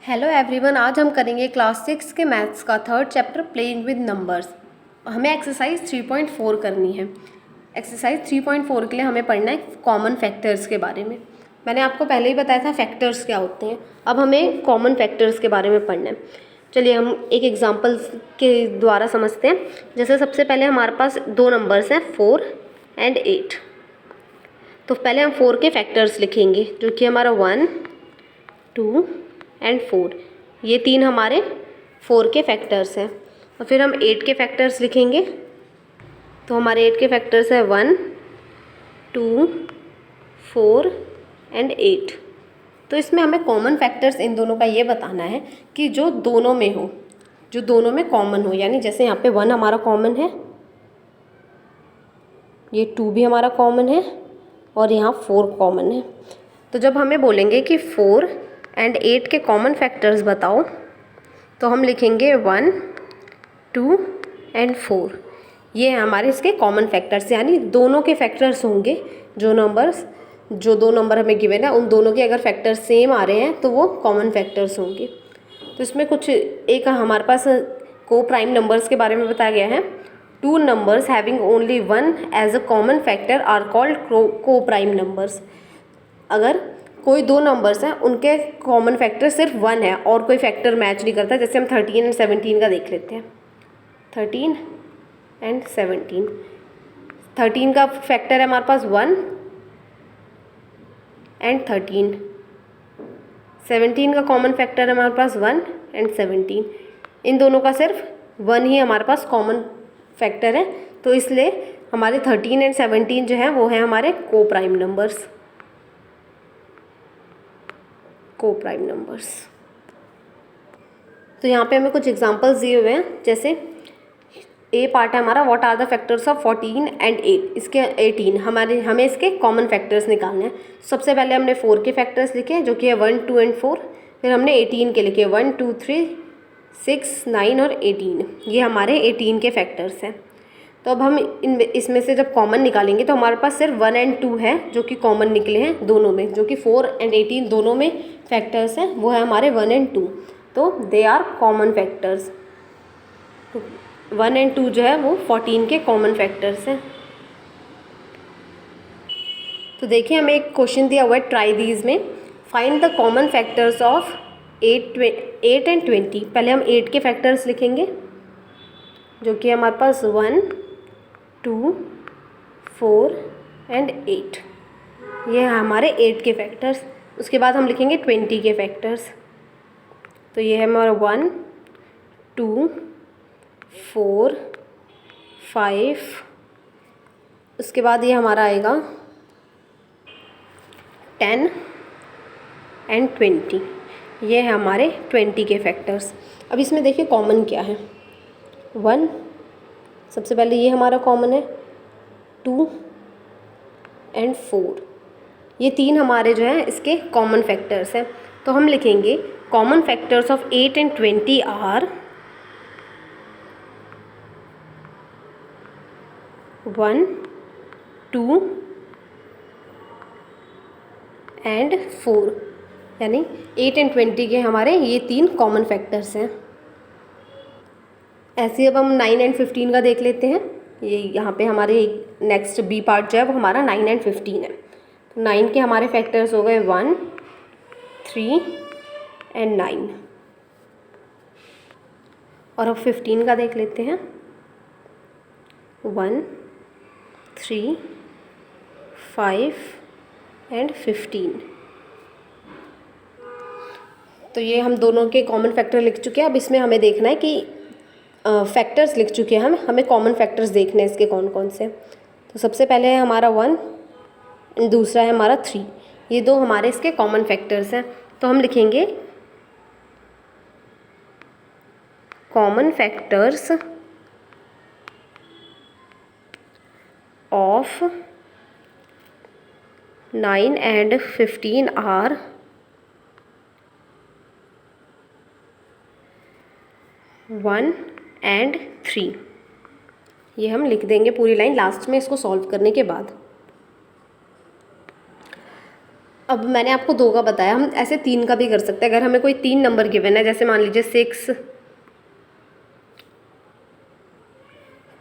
Hello everyone, आज हम करेंगे क्लास 6 के मैथ्स का third chapter playing with numbers. हमें एक्सरसाइज 3.4 करनी है। एक्सरसाइज 3.4 के लिए हमें पढ़ना है कॉमन फैक्टर्स के बारे में। मैंने आपको पहले ही बताया था फैक्टर्स क्या होते हैं। अब हमें कॉमन फैक्टर्स के बारे में पढ़ना है। चलिए हम एक एग्जांपल के द्वारा समझते हैं। जैसे सबसे पहले हमारे पास दो नंबर्स हैं 4 एंड 8। तो पहले हम 4 के फैक्टर्स लिखेंगे जो कि हमारा 1, 2 एंड 4। ये तीन हमारे 4 के फैक्टर्स हैं। और फिर हम 8 के फैक्टर्स लिखेंगे। तो हमारे 8 के फैक्टर्स हैं 1, 2, 4 एंड 8। तो इसमें हमें कॉमन फैक्टर्स इन दोनों का ये बताना है कि जो दोनों में हो, जो दोनों में कॉमन हो। यानी जैसे यहाँ पे 1 हमारा कॉमन है, ये 2 भी हमारा कॉमन है और यहाँ 4 कॉमन है। तो जब हमें बोलेंगे कि 4 एंड 8 के कॉमन फैक्टर्स बताओ, तो हम लिखेंगे 1, 2 एंड 4। ये हैं हमारे इसके कॉमन फैक्टर्स। यानी दोनों के फैक्टर्स होंगे। जो दो नंबर हमें गिवन है उन दोनों के अगर फैक्टर्स सेम आ रहे हैं तो वो कॉमन फैक्टर्स होंगे। तो इसमें कुछ एक हमारे पास को प्राइम नंबर्स के बारे में बताया गया है। Two numbers having only 1 as a common factor are called co prime numbers. अगर कोई दो नंबर्स हैं उनके कॉमन फैक्टर सिर्फ 1 है और कोई फैक्टर मैच नहीं करता, जैसे हम 13 एंड 17 का देख लेते हैं। 13 एंड 17, 13 का फैक्टर है हमारे पास 1 एंड 13। 17 का कॉमन फैक्टर है हमारे पास 1 एंड 17। इन दोनों का सिर्फ 1 ही हमारे पास कॉमन फैक्टर है। तो इसलिए हमारे 13 एंड 17 जो है वो है हमारे को प्राइम नंबर्स। को प्राइम नंबर्स। तो यहाँ पे हमें कुछ एग्जांपल्स दिए हुए हैं। जैसे ए पार्ट है हमारा, what are the factors of 14 and 8। इसके 18 हमें इसके कॉमन फैक्टर्स निकालने हैं। सबसे पहले हमने 4 के फैक्टर्स लिखे जो कि है 1, 2 एंड 4। फिर हमने 18 के लिखे 1, 2, 3, 6, 9 और 18। ये हमारे 18 के फैक्टर्स हैं। तो अब हम इसमें से जब कॉमन निकालेंगे तो हमारे पास सिर्फ 1 एंड 2 है जो कि कॉमन निकले हैं दोनों में, जो कि 4 एंड 18 दोनों में फैक्टर्स हैं। वो है हमारे 1 एंड 2। तो दे आर कॉमन फैक्टर्स। तो 1 एंड 2 जो है वो 14 के कॉमन फैक्टर्स हैं। तो देखिए हमें एक क्वेश्चन दिया हुआ है ट्राई दीज में। Find the common factors of 8 and 20। पहले हम 8 के फैक्टर्स लिखेंगे जो कि हमारे पास 1, 2, 4 एंड 8। ये है हमारे 8 के फैक्टर्स। उसके बाद हम लिखेंगे 20 के फैक्टर्स। तो ये है हमारा 1, 2, 4, 5। उसके बाद ये हमारा आएगा 10 एंड 20। ये है हमारे 20 के फैक्टर्स। अब इसमें देखिए कॉमन क्या है। 1 सबसे पहले ये हमारा कॉमन है, 2 एंड 4। ये तीन हमारे जो हैं इसके कॉमन फैक्टर्स हैं। तो हम लिखेंगे common factors of 8 and 20 are 1, 2 and 4। यानी 8 एंड 20 के हमारे ये तीन कॉमन फैक्टर्स हैं। ऐसे अब हम 9 एंड 15 का देख लेते हैं। ये यहाँ पे हमारे नेक्स्ट बी पार्ट जो है वो हमारा 9 एंड 15 है। तो 9 के हमारे फैक्टर्स हो गए 1, 3 एंड 9। और अब 15 का देख लेते हैं। 1, 3, 5 एंड 15। तो ये हम दोनों के कॉमन फैक्टर लिख चुके हैं। अब इसमें हमें देखना है कि फैक्टर्स लिख चुके हैं हमें कॉमन फैक्टर्स देखने हैं इसके कौन कौन से। तो सबसे पहले है हमारा 1, दूसरा है हमारा 3। ये दो हमारे इसके कॉमन फैक्टर्स हैं। तो हम लिखेंगे common factors of 9 and 15 are 1 and 3। ये हम लिख देंगे पूरी लाइन लास्ट में इसको सॉल्व करने के बाद। अब मैंने आपको 2 का बताया, हम ऐसे 3 का भी कर सकते हैं। अगर हमें कोई 3 नंबर गिवन है, जैसे मान लीजिए 6,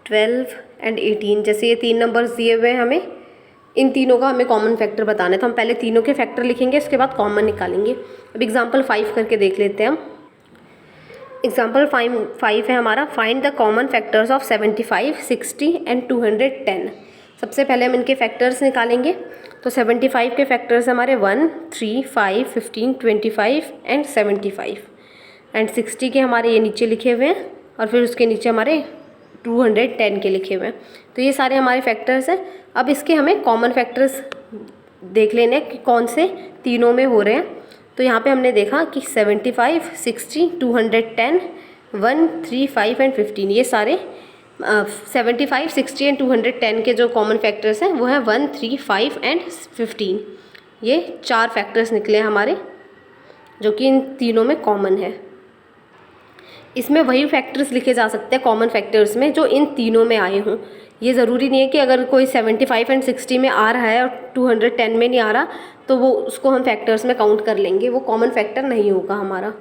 12 एंड 18, जैसे ये 3 नंबर्स दिए हुए हैं हमें, इन तीनों का हमें कॉमन फैक्टर बताना है। तो हम पहले तीनों के फैक्टर लिखेंगे, उसके बाद कॉमन निकालेंगे। अब एग्जाम्पल 5 करके देख लेते हैं हम। एग्जाम्पल 5 है हमारा, find the common factors of 75, 60 and 210। सबसे पहले हम इनके फैक्टर्स निकालेंगे। तो 75 के फैक्टर्स हमारे 1, 3, 5, 15, 25 एंड 75 एंड 60 के हमारे ये नीचे लिखे हुए हैं और फिर उसके नीचे हमारे 210 के लिखे हुए हैं। तो ये सारे हमारे फैक्टर्स हैं। अब इसके हमें कॉमन फैक्टर्स देख लेने हैं कि कौन से तीनों में हो रहे हैं। तो यहाँ पे हमने देखा कि 75, 60, 210, 1, 3, 5 एंड 15, ये सारे 75, 60 एंड 210 के जो कॉमन फैक्टर्स हैं वो हैं 1, 3, 5 एंड 15। ये 4 फैक्टर्स निकले हमारे, जो कि इन तीनों में कॉमन है। इसमें वही फैक्टर्स लिखे जा सकते हैं कॉमन फैक्टर्स में जो इन तीनों में आए हों। ये ज़रूरी नहीं है कि अगर कोई 75 एंड 60 में आ रहा है और 210 में नहीं आ रहा तो वो उसको हम फैक्टर्स में काउंट कर लेंगे, वो कॉमन फैक्टर नहीं होगा हमारा।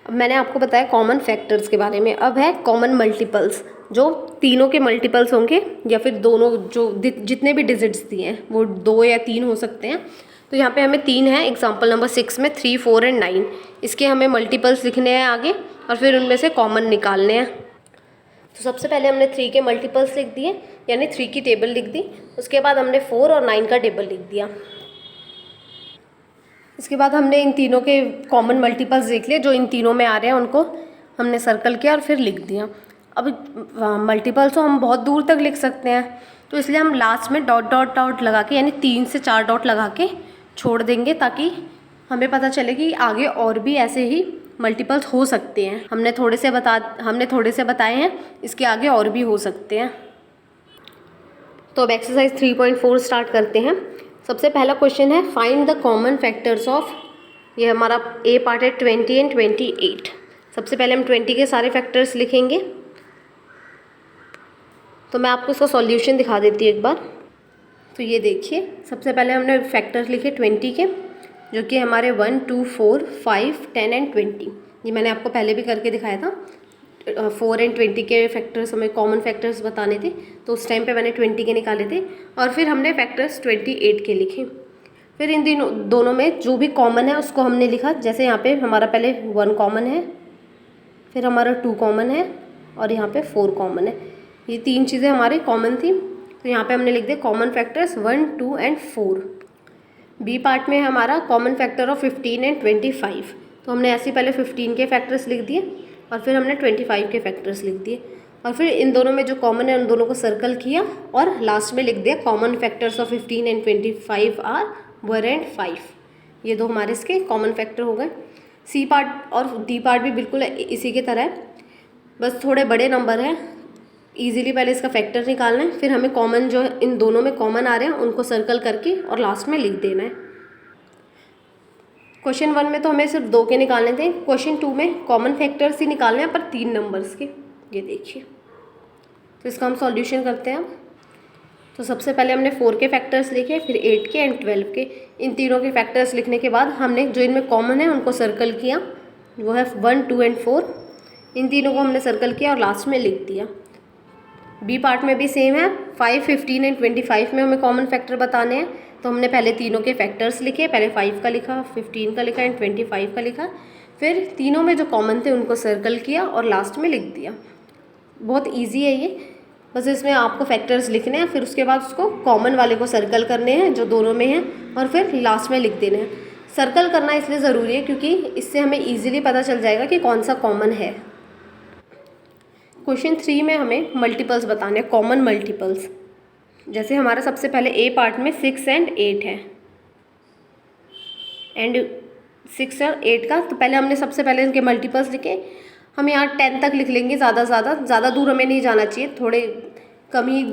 अब मैंने आपको बताया कॉमन फैक्टर्स के बारे में। अब है कॉमन मल्टीपल्स, जो तीनों के मल्टीपल्स होंगे या फिर दोनों जो जितने भी डिजिट्स दिए हैं वो 2 या 3 हो सकते हैं। तो यहाँ पे हमें 3 है, एग्जाम्पल नंबर 6 में 3, 4 एंड 9। इसके हमें मल्टीपल्स लिखने हैं आगे और फिर उनमें से कॉमन निकालने हैं। तो सबसे पहले हमने 3 के मल्टीपल्स लिख दिए, यानी 3 की टेबल लिख दी। उसके बाद हमने 4 और 9 का टेबल लिख दिया। इसके बाद हमने इन तीनों के कॉमन मल्टीपल्स देख लिए, जो इन तीनों में आ रहे हैं उनको हमने सर्कल किया और फिर लिख दिया। अब मल्टीपल्स तो हम बहुत दूर तक लिख सकते हैं, तो इसलिए हम लास्ट में डॉट डॉट डॉट लगा के, यानी 3 से 4 डॉट लगा के छोड़ देंगे, ताकि हमें पता चले कि आगे और भी ऐसे ही मल्टीपल्स हो सकते हैं। हमने थोड़े से बताए हैं, इसके आगे और भी हो सकते हैं। तो अब एक्सरसाइज 3.4 स्टार्ट करते हैं। सबसे पहला क्वेश्चन है, find the common factors of, ये हमारा ए पार्ट है 20 एंड 28। सबसे पहले हम 20 के सारे फैक्टर्स लिखेंगे। तो मैं आपको इसका सॉल्यूशन दिखा देती हूँ एक बार। तो ये देखिए, सबसे पहले हमने फैक्टर्स लिखे 20 के, जो कि हमारे 1, 2, 4, 5, 10 एंड 20। ये मैंने आपको पहले भी करके दिखाया था। 4 एंड 20 के फैक्टर्स हमें कॉमन फैक्टर्स बताने थे, तो उस टाइम पे मैंने 20 के निकाले थे और फिर हमने फैक्टर्स 28 के लिखे। फिर इन दोनों में जो भी कॉमन है उसको हमने लिखा। जैसे यहाँ पे हमारा पहले 1 कॉमन है, फिर हमारा 2 कॉमन है और यहाँ पे 4 कॉमन है। ये 3 चीज़ें हमारी कॉमन थी, तो यहाँ पे हमने लिख दिया common factors 1, 2 and 4। B part में हमारा कॉमन फैक्टर ऑफ 15 एंड 25। तो हमने ऐसे पहले 15 के फैक्टर्स लिख दिए और फिर हमने 25 के फैक्टर्स लिख दिए और फिर इन दोनों में जो कॉमन है उन दोनों को सर्कल किया और लास्ट में लिख दिया common factors of 15 and 25 are 1 and 5। ये 2 हमारे इसके कॉमन फैक्टर हो गए। सी पार्ट और डी पार्ट भी बिल्कुल इसी की तरह है, बस थोड़े बड़े नंबर हैं। ईजिली पहले इसका फैक्टर निकालना है, फिर हमें कॉमन जो इन दोनों में कॉमन आ रहे हैं उनको सर्कल करके और लास्ट में लिख देना है। क्वेश्चन 1 में तो हमें सिर्फ 2 के निकालने थे। क्वेश्चन 2 में कॉमन फैक्टर्स ही निकालने हैं, पर 3 नंबर्स के। ये देखिए, तो इसका हम सॉल्यूशन करते हैं। तो सबसे पहले हमने 4 के फैक्टर्स लिखे, फिर 8 के एंड 12 के। इन तीनों के फैक्टर्स लिखने के बाद हमने जो इनमें कॉमन है उनको सर्कल किया, वो है 1, 2 एंड 4। इन तीनों को हमने सर्कल किया और लास्ट में लिख दिया। बी पार्ट में भी सेम है, 5, 15 एंड 25 में हमें कॉमन फैक्टर बताने हैं। तो हमने पहले तीनों के फैक्टर्स लिखे, पहले 5 का लिखा, 15 का लिखा एंड 25 का लिखा। फिर तीनों में जो कॉमन थे उनको सर्कल किया और लास्ट में लिख दिया। बहुत इजी है ये, बस इसमें आपको फैक्टर्स लिखने हैं, फिर उसके बाद उसको कॉमन वाले को सर्कल करने हैं जो दोनों में हैं और फिर लास्ट में लिख देने हैं। सर्कल करना इसलिए ज़रूरी है क्योंकि इससे हमें ईजिली पता चल जाएगा कि कौन सा कॉमन है। क्वेश्चन 3 में हमें मल्टीपल्स बताने हैं, कॉमन मल्टीपल्स। जैसे हमारा सबसे पहले ए पार्ट में 6 एंड 8 है, एंड 6 और 8 का, तो पहले हमने सबसे पहले इनके मल्टीपल्स लिखे। हम यहाँ 10 तक लिख लेंगे, ज़्यादा दूर हमें नहीं जाना चाहिए, थोड़े कम ही,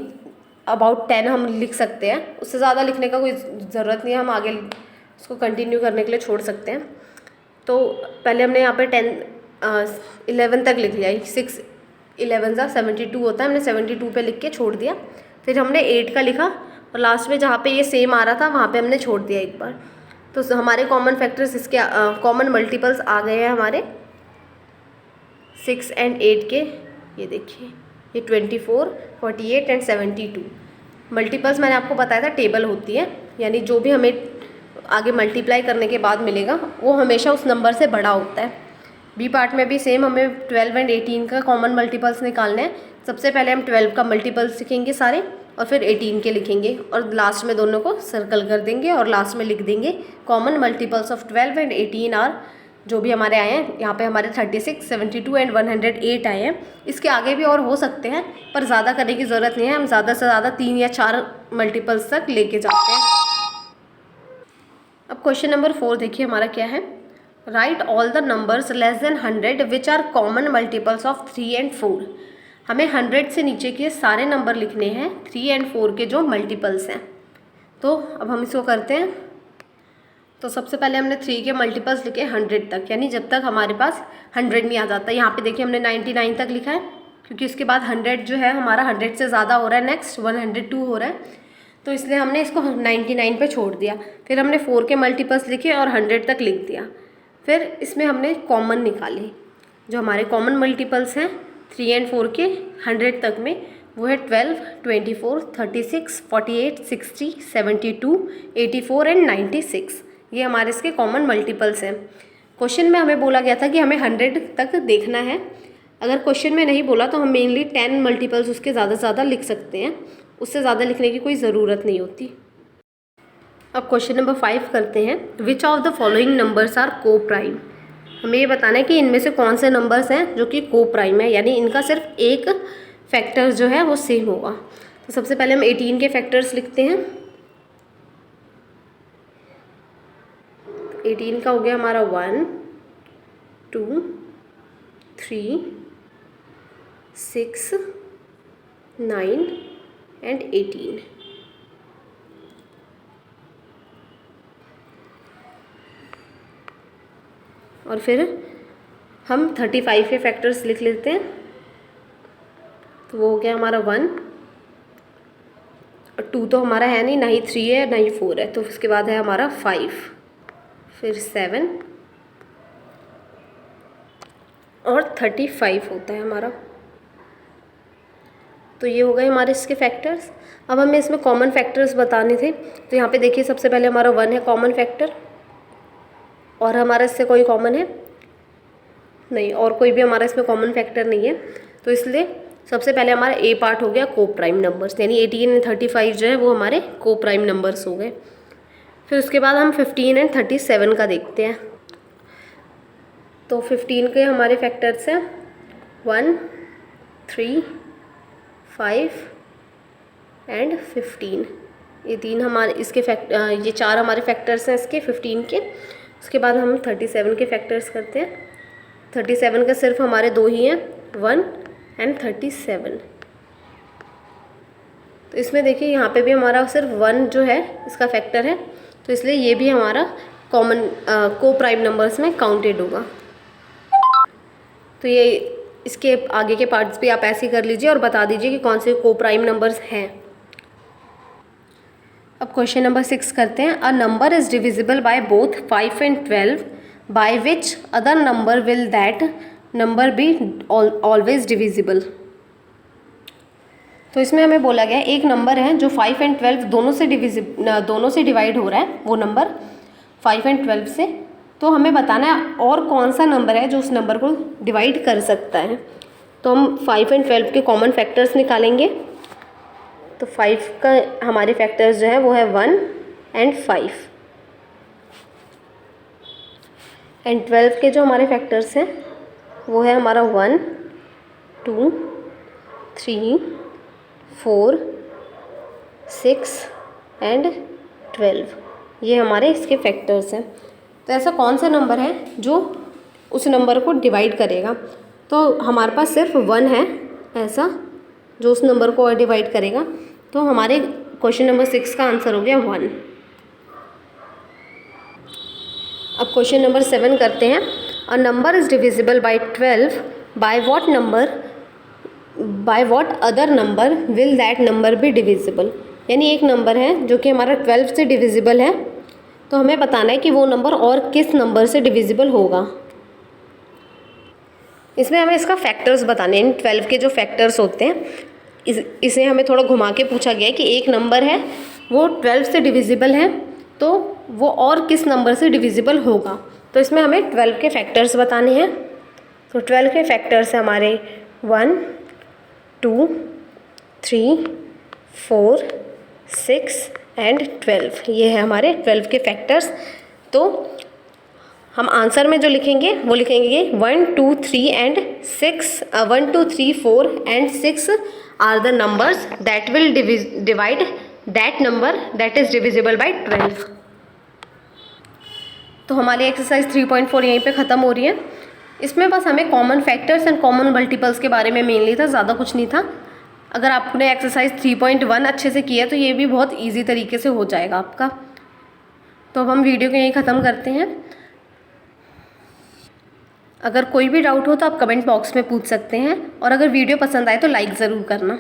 अबाउट 10 हम लिख सकते हैं। उससे ज़्यादा लिखने का कोई ज़रूरत नहीं है, हम आगे उसको कंटिन्यू करने के लिए छोड़ सकते हैं। तो पहले हमने यहाँ पर 11 तक लिख लिया। 6 11 सा 72 होता है, हमने 72 पे लिख के छोड़ दिया। फिर हमने 8 का लिखा और लास्ट में जहाँ पे ये सेम आ रहा था वहाँ पे हमने छोड़ दिया एक बार। तो हमारे कॉमन फैक्टर्स इसके कॉमन मल्टीपल्स आ गए हैं हमारे 6 और 8 के। ये देखिए, ये 24, 48 एंड 72 मल्टीपल्स मैंने आपको बताया था टेबल होती है, यानी जो भी हमें आगे मल्टीप्लाई करने के बाद मिलेगा वो हमेशा उस नंबर से बड़ा होता है। बी पार्ट में भी सेम हमें 12 और 18 का कॉमन मल्टीपल्स निकालने हैं। सबसे पहले हम 12 का मल्टीपल्स लिखेंगे सारे और फिर 18 के लिखेंगे और लास्ट में दोनों को सर्कल कर देंगे और लास्ट में लिख देंगे कॉमन मल्टीपल्स ऑफ 12 और 18 आर जो भी हमारे आए हैं। यहाँ पे हमारे 36, 72 एंड 108 आए हैं। इसके आगे भी और हो सकते हैं पर ज़्यादा करने की ज़रूरत नहीं है, हम ज़्यादा से ज़्यादा 3 या 4 मल्टीपल्स तक लेके जाते हैं। अब क्वेश्चन नंबर 4 देखिए हमारा क्या है। Write all the numbers less than 100 which are common multiples of 3 and 4। हमें 100 से नीचे के सारे नंबर लिखने हैं 3 एंड 4 के जो मल्टीपल्स हैं। तो अब हम इसको करते हैं। तो सबसे पहले हमने 3 के मल्टीपल्स लिखे 100 तक, यानी जब तक हमारे पास 100 नहीं आ जाता। यहाँ पे देखिए हमने 99 तक लिखा है क्योंकि उसके बाद 100 जो है हमारा 100 से ज़्यादा हो रहा है, नेक्स्ट 102 हो रहा है, तो इसलिए हमने इसको 99 पे छोड़ दिया। फिर हमने 4 के मल्टीपल्स लिखे और 100 तक लिख दिया। फिर इसमें हमने कॉमन निकाले, जो हमारे कॉमन मल्टीपल्स हैं 3 एंड 4 के 100 तक में, वो है 12, 24, 36, 48, 60, 72, 84 एंड 96। ये हमारे इसके कॉमन मल्टीपल्स हैं। क्वेश्चन में हमें बोला गया था कि हमें 100 तक देखना है। अगर क्वेश्चन में नहीं बोला तो हम मेनली 10 मल्टीपल्स उसके ज़्यादा से ज़्यादा लिख सकते हैं, उससे ज़्यादा लिखने की कोई ज़रूरत नहीं होती। अब क्वेश्चन नंबर 5 करते हैं। Which of the following numbers are co prime. हमें ये बताना है कि इनमें से कौन से नंबर्स हैं जो कि को प्राइम है, यानी इनका सिर्फ एक फैक्टर जो है वो सेम होगा। तो सबसे पहले हम 18 के फैक्टर्स लिखते हैं। 18 का हो गया हमारा 1, 2, 3, 6, 9 एंड 18। और फिर हम 35 के फैक्टर्स लिख लेते हैं। तो वो हो गया हमारा 1 और 2 तो हमारा है नहीं, ना ही 3 है ना ही 4 है, तो उसके बाद है हमारा 5, फिर 7 और 35 होता है हमारा। तो ये हो गए हमारे इसके फैक्टर्स। अब हमें इसमें कॉमन फैक्टर्स बताने थे। तो यहाँ पे देखिए सबसे पहले हमारा 1 है कॉमन फैक्टर, और हमारा इससे कोई कॉमन है नहीं, और कोई भी हमारा इसमें कॉमन फैक्टर नहीं है। तो इसलिए सबसे पहले हमारा ए पार्ट हो गया को प्राइम नंबर्स, यानी 18 एंड 35 जो है वो हमारे को प्राइम नंबर्स हो गए। फिर उसके बाद हम 15 एंड 37 का देखते हैं। तो 15 के हमारे फैक्टर्स हैं 1, 3, 5 एंड 15। ये 3 हमारे इसके ये 4 हमारे फैक्टर्स हैं इसके 15 के। उसके बाद हम 37 के फैक्टर्स करते हैं। 37 का सिर्फ हमारे 2 ही हैं, 1 एंड 37। तो इसमें देखिए यहाँ पे भी हमारा सिर्फ 1 जो है इसका फैक्टर है, तो इसलिए ये भी हमारा कॉमन को प्राइम नंबर्स में काउंटेड होगा। तो ये इसके आगे के पार्ट्स भी आप ऐसे कर लीजिए और बता दीजिए कि कौन से को प्राइम नंबर्स हैं। अब क्वेश्चन नंबर 6 करते हैं। A number is divisible by both 5 and 12 by which other number will that number be always divisible. तो इसमें हमें बोला गया एक नंबर है जो 5 एंड 12 दोनों से डिवाइड हो रहा है, वो नंबर 5 एंड 12 से। तो हमें बताना है और कौन सा नंबर है जो उस नंबर को डिवाइड कर सकता है। तो हम 5 एंड 12 के कॉमन फैक्टर्स निकालेंगे। तो 5 का हमारे फैक्टर्स जो है वो है 1 एंड 5, एंड 12 के जो हमारे फैक्टर्स हैं वो है हमारा 1, 2, 3, 4, 6 एंड 12। ये हमारे इसके फैक्टर्स हैं। तो ऐसा कौन सा नंबर है जो उस नंबर को डिवाइड करेगा। तो हमारे पास सिर्फ 1 है ऐसा जो उस नंबर को डिवाइड करेगा। तो हमारे क्वेश्चन नंबर 6 का आंसर हो गया 1। अब क्वेश्चन नंबर 7 करते हैं। A number is divisible by 12 by what other number will that number be divisible. यानी एक नंबर है जो कि हमारा 12 से डिविजिबल है, तो हमें बताना है कि वो नंबर और किस नंबर से डिविजिबल होगा। इसमें हमें इसका फैक्टर्स बताने हैं, 12 के जो फैक्टर्स होते हैं इसे हमें थोड़ा घुमा के पूछा गया है कि एक नंबर है वो 12 से डिविजिबल है, तो वो और किस नंबर से डिविजिबल होगा। तो इसमें हमें 12 के फैक्टर्स बताने हैं। तो 12 के फैक्टर्स हैं हमारे 1, 2, 3, 4, 6 एंड 12। ये है हमारे 12 के फैक्टर्स। तो हम आंसर में जो लिखेंगे वो लिखेंगे 1, 2, 3 and 6, 1, 2, 3, 4 and 6 are the numbers that will divide that number that is divisible by 12। तो हमारी एक्सरसाइज 3.4 यहीं पे ख़त्म हो रही है। इसमें बस हमें common factors and common multiples के बारे में मेनली था, ज़्यादा कुछ नहीं था। अगर आपने एक्सरसाइज 3.1 अच्छे से किया तो ये भी बहुत ईजी तरीके से हो जाएगा आपका। तो अब हम वीडियो को यहीं ख़त्म करते हैं। अगर कोई भी डाउट हो तो आप कमेंट बॉक्स में पूछ सकते हैं, और अगर वीडियो पसंद आए तो लाइक ज़रूर करना।